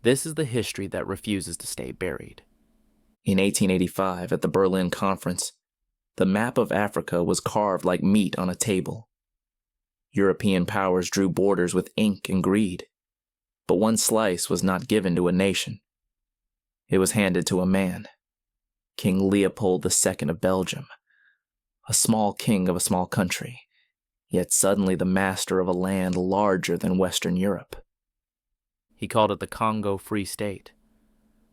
This is the history that refuses to stay buried. In 1885, at the Berlin Conference, the map of Africa was carved like meat on a table. European powers drew borders with ink and greed, but one slice was not given to a nation. It was handed to a man, King Leopold II of Belgium, a small king of a small country, yet suddenly the master of a land larger than Western Europe. He called it the Congo Free State,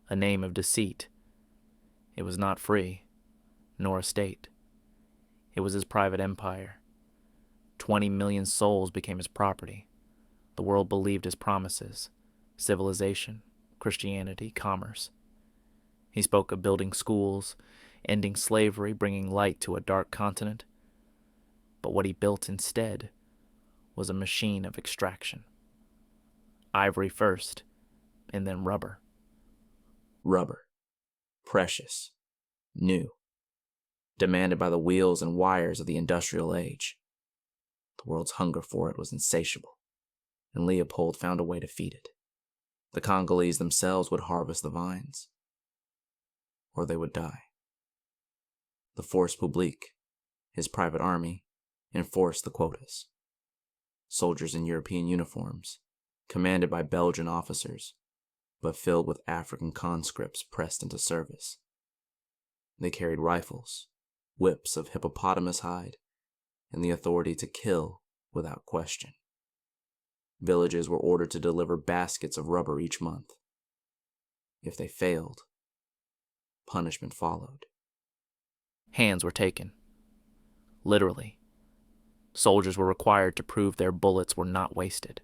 a name of deceit. It was not free, nor a state. It was his private empire. 20 million souls became his property. The world believed his promises: civilization, Christianity, commerce. He spoke of building schools, ending slavery, bringing light to a dark continent. But what he built instead was a machine of extraction. Ivory first, and then rubber. Rubber. Precious. New. Demanded by the wheels and wires of the industrial age. The world's hunger for it was insatiable, and Leopold found a way to feed it. The Congolese themselves would harvest the vines, or they would die. The Force Publique, his private army, enforced the quotas. Soldiers in European uniforms, commanded by Belgian officers, but filled with African conscripts pressed into service. They carried rifles, whips of hippopotamus hide, and the authority to kill without question. Villages were ordered to deliver baskets of rubber each month. If they failed, punishment followed. Hands were taken. Literally. Soldiers were required to prove their bullets were not wasted.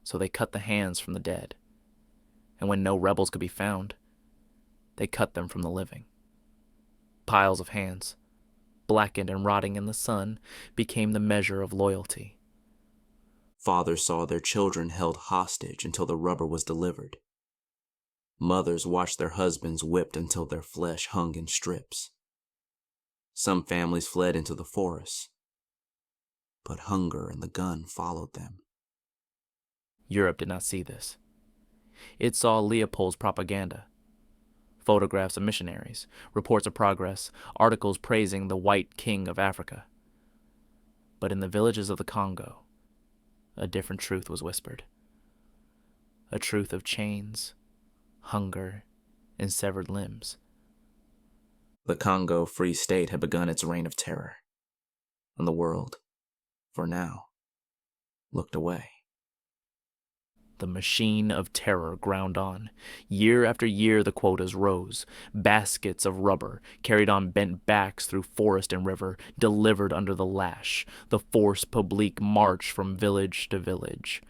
So they cut the hands from the dead. And when no rebels could be found, they cut them from the living. Piles of hands, blackened and rotting in the sun, became the measure of loyalty. Fathers saw their children held hostage until the rubber was delivered. Mothers watched their husbands whipped until their flesh hung in strips. Some families fled into the forests, but hunger and the gun followed them. Europe did not see this. It saw Leopold's propaganda. Photographs of missionaries, reports of progress, articles praising the white king of Africa. But in the villages of the Congo, a different truth was whispered. A truth of chains, hunger, and severed limbs. The Congo Free State had begun its reign of terror, and the world, for now, looked away. The machine of terror ground on. Year after year the quotas rose. Baskets of rubber, carried on bent backs through forest and river, delivered under the lash. The Force Publique marched from village to village,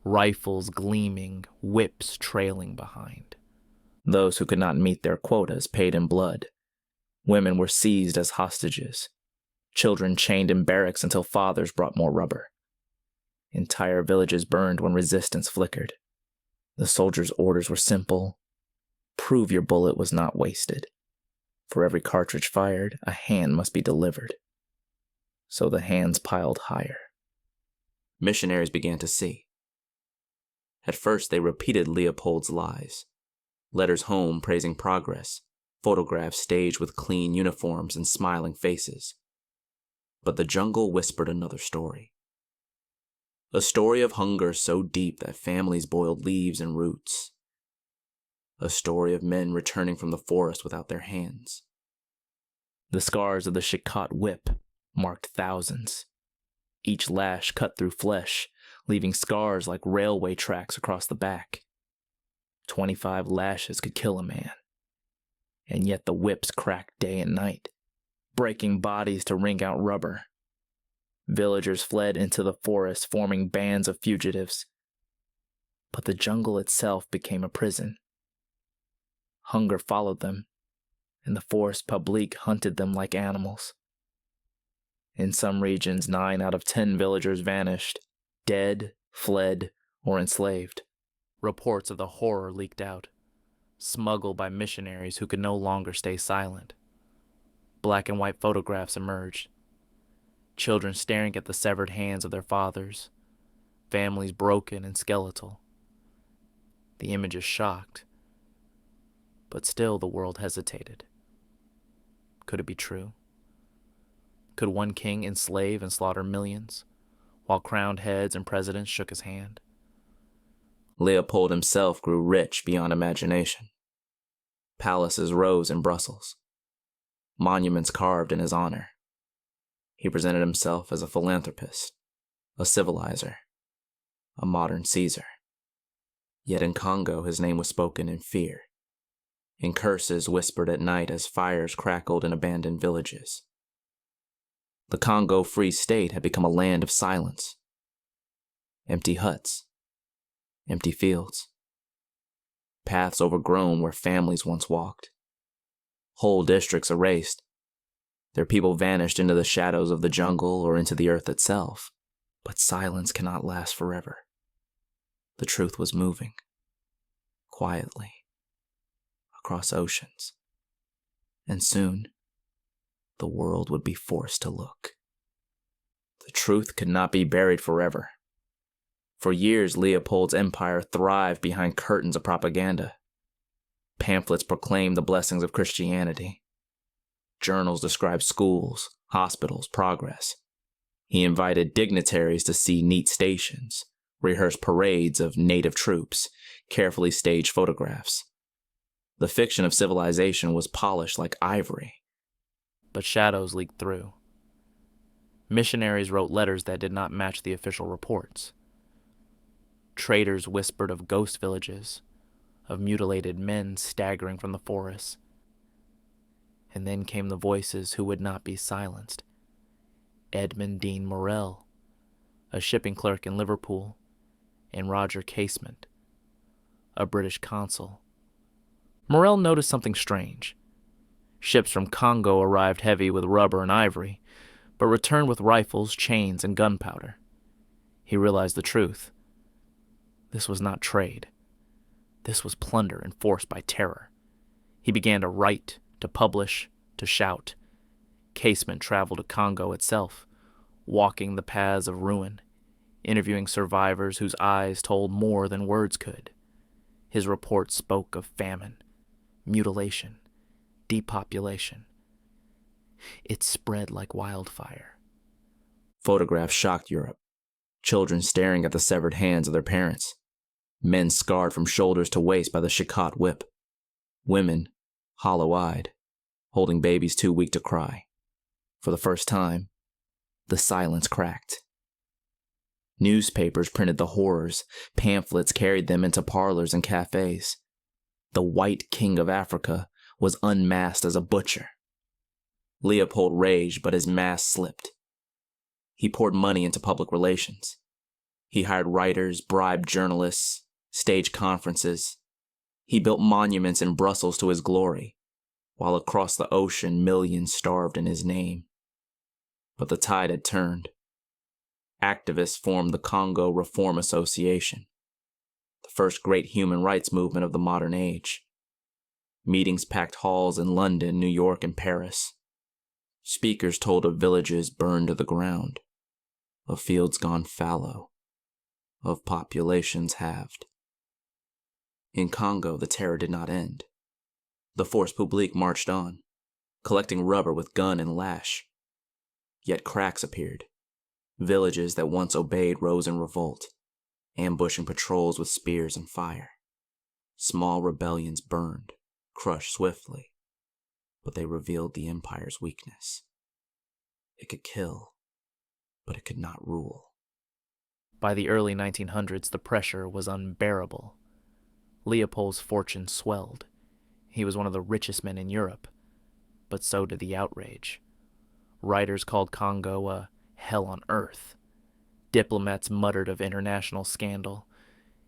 rifles gleaming, whips trailing behind. Those who could not meet their quotas paid in blood. Women were seized as hostages. Children chained in barracks until fathers brought more rubber. Entire villages burned when resistance flickered. The soldiers' orders were simple. Prove your bullet was not wasted. For every cartridge fired, a hand must be delivered. So the hands piled higher. Missionaries began to see. At first they repeated Leopold's lies. Letters home praising progress, photographs staged with clean uniforms and smiling faces. But the jungle whispered another story. A story of hunger so deep that families boiled leaves and roots. A story of men returning from the forest without their hands. The scars of the Shikot whip marked thousands. Each lash cut through flesh, leaving scars like railway tracks across the back. 25 lashes could kill a man. And yet the whips cracked day and night, breaking bodies to wring out rubber. Villagers fled into the forest, forming bands of fugitives. But the jungle itself became a prison. Hunger followed them, and the Force Publique hunted them like animals. In some regions, 9 out of 10 villagers vanished, dead, fled, or enslaved. Reports of the horror leaked out, smuggled by missionaries who could no longer stay silent. Black and white photographs emerged. Children staring at the severed hands of their fathers, families broken and skeletal. The images shocked, but still the world hesitated. Could it be true? Could one king enslave and slaughter millions, while crowned heads and presidents shook his hand? Leopold himself grew rich beyond imagination. Palaces rose in Brussels, monuments carved in his honor. He presented himself as a philanthropist, a civilizer, a modern Caesar. Yet in Congo his name was spoken in fear, in curses whispered at night as fires crackled in abandoned villages. The Congo Free State had become a land of silence. Empty huts, empty fields, paths overgrown where families once walked, whole districts erased, their people vanished into the shadows of the jungle or into the earth itself. But silence cannot last forever. The truth was moving, quietly, across oceans, and soon the world would be forced to look. The truth could not be buried forever. For years, Leopold's empire thrived behind curtains of propaganda. Pamphlets proclaimed the blessings of Christianity. Journals described schools, hospitals, progress. He invited dignitaries to see neat stations, rehearsed parades of native troops, carefully staged photographs. The fiction of civilization was polished like ivory. But shadows leaked through. Missionaries wrote letters that did not match the official reports. Traders whispered of ghost villages, of mutilated men staggering from the forests. And then came the voices who would not be silenced. Edmund Dean Morrell, a shipping clerk in Liverpool, and Roger Casement, a British consul. Morrell noticed something strange. Ships from Congo arrived heavy with rubber and ivory, but returned with rifles, chains, and gunpowder. He realized the truth. This was not trade. This was plunder enforced by terror. He began to write, to publish, to shout. Casement traveled to Congo itself, walking the paths of ruin, interviewing survivors whose eyes told more than words could. His reports spoke of famine, mutilation, depopulation. It spread like wildfire. Photographs shocked Europe. Children staring at the severed hands of their parents. Men scarred from shoulders to waist by the Shikot whip. Women, hollow-eyed, holding babies too weak to cry. For the first time, the silence cracked. Newspapers printed the horrors. Pamphlets carried them into parlors and cafes. The white king of Africa was unmasked as a butcher. Leopold raged, but his mask slipped. He poured money into public relations. He hired writers, bribed journalists, staged conferences. He built monuments in Brussels to his glory, while across the ocean millions starved in his name. But the tide had turned. Activists formed the Congo Reform Association, the first great human rights movement of the modern age. Meetings packed halls in London, New York, and Paris. Speakers told of villages burned to the ground, of fields gone fallow, of populations halved. In Congo, the terror did not end. The force publique marched on, collecting rubber with gun and lash. Yet cracks appeared. Villages that once obeyed rose in revolt, ambushing patrols with spears and fire. Small rebellions burned, crushed swiftly, but they revealed the empire's weakness. It could kill, but it could not rule. By the early 1900s, the pressure was unbearable. Leopold's fortune swelled. He was one of the richest men in Europe, but so did the outrage. Writers called Congo a hell on earth. Diplomats muttered of international scandal.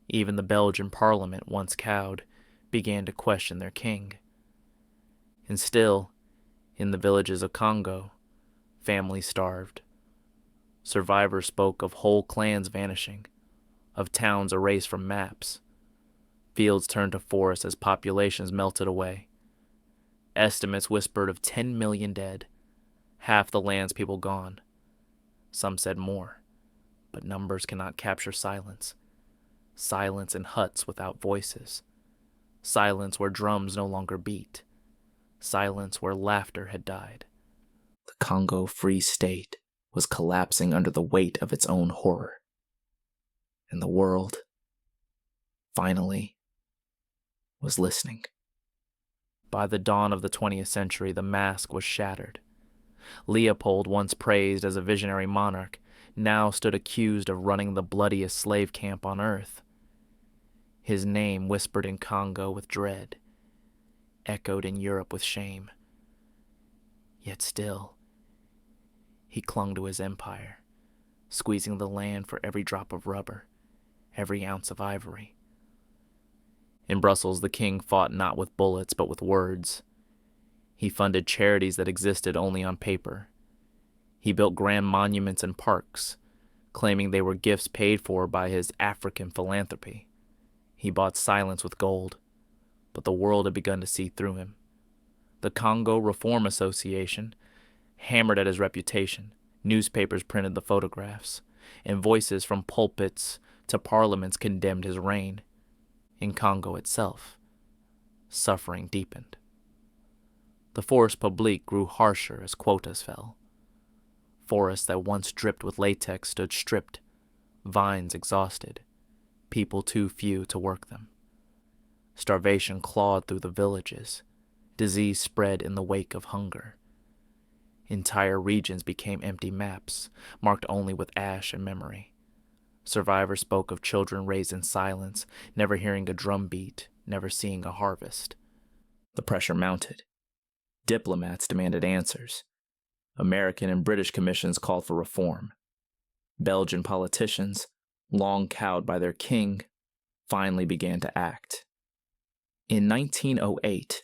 Even the Belgian parliament, once cowed, began to question their king. And still, in the villages of Congo, families starved. Survivors spoke of whole clans vanishing, of towns erased from maps. Fields turned to forests as populations melted away. Estimates whispered of 10 million dead, half the land's people gone. Some said more, but numbers cannot capture silence. Silence in huts without voices. Silence where drums no longer beat. Silence where laughter had died. The Congo Free State was collapsing under the weight of its own horror. And the world, finally, was listening. By the dawn of the 20th century, the mask was shattered. Leopold, once praised as a visionary monarch, now stood accused of running the bloodiest slave camp on earth. His name, whispered in Congo with dread, echoed in Europe with shame. Yet still, he clung to his empire, squeezing the land for every drop of rubber, every ounce of ivory. In Brussels, the king fought not with bullets, but with words. He funded charities that existed only on paper. He built grand monuments and parks, claiming they were gifts paid for by his African philanthropy. He bought silence with gold, but the world had begun to see through him. The Congo Reform Association hammered at his reputation. Newspapers printed the photographs, and voices from pulpits to parliaments condemned his reign. In Congo itself, suffering deepened. The forest publique grew harsher as quotas fell. Forests that once dripped with latex stood stripped, vines exhausted, people too few to work them. Starvation clawed through the villages. Disease spread in the wake of hunger. Entire regions became empty maps, marked only with ash and memory. Survivors spoke of children raised in silence, never hearing a drum beat, never seeing a harvest. The pressure mounted. Diplomats demanded answers. American and British commissions called for reform. Belgian politicians, long cowed by their king, finally began to act. In 1908,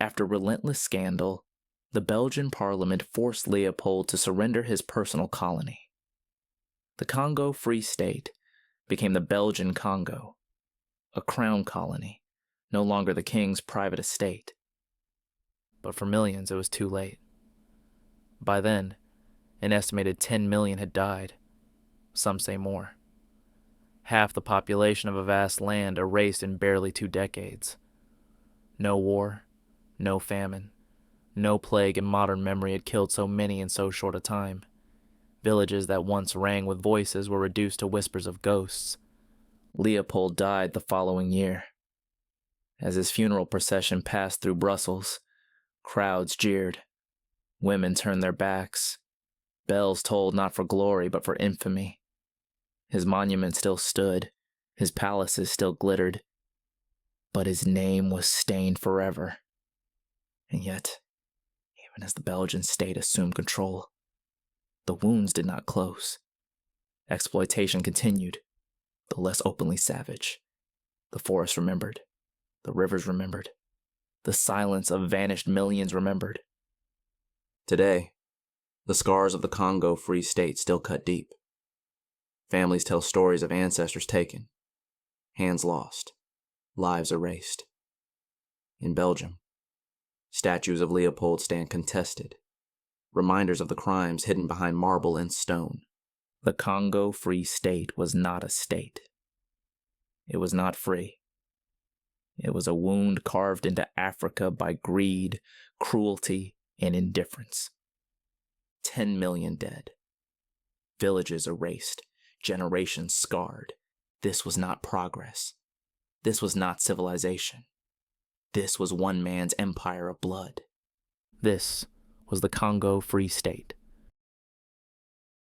after relentless scandal, the Belgian parliament forced Leopold to surrender his personal colony. The Congo Free State became the Belgian Congo, a crown colony, no longer the king's private estate. But for millions, it was too late. By then, an estimated 10 million had died. Some say more. Half the population of a vast land erased in barely 2 decades. No war, no famine, no plague in modern memory had killed so many in so short a time. Villages that once rang with voices were reduced to whispers of ghosts. Leopold died the following year. As his funeral procession passed through Brussels, crowds jeered. Women turned their backs. Bells tolled not for glory, but for infamy. His monument still stood. His palaces still glittered. But his name was stained forever. And yet, even as the Belgian state assumed control, the wounds did not close. Exploitation continued, though less openly savage. The forests remembered. The rivers remembered. The silence of vanished millions remembered. Today, the scars of the Congo Free State still cut deep. Families tell stories of ancestors taken, hands lost, lives erased. In Belgium, statues of Leopold stand contested, reminders of the crimes hidden behind marble and stone. The Congo Free State was not a state. It was not free. It was a wound carved into Africa by greed, cruelty, and indifference. 10 million dead. Villages erased. Generations scarred. This was not progress. This was not civilization. This was one man's empire of blood. This was the Congo Free State.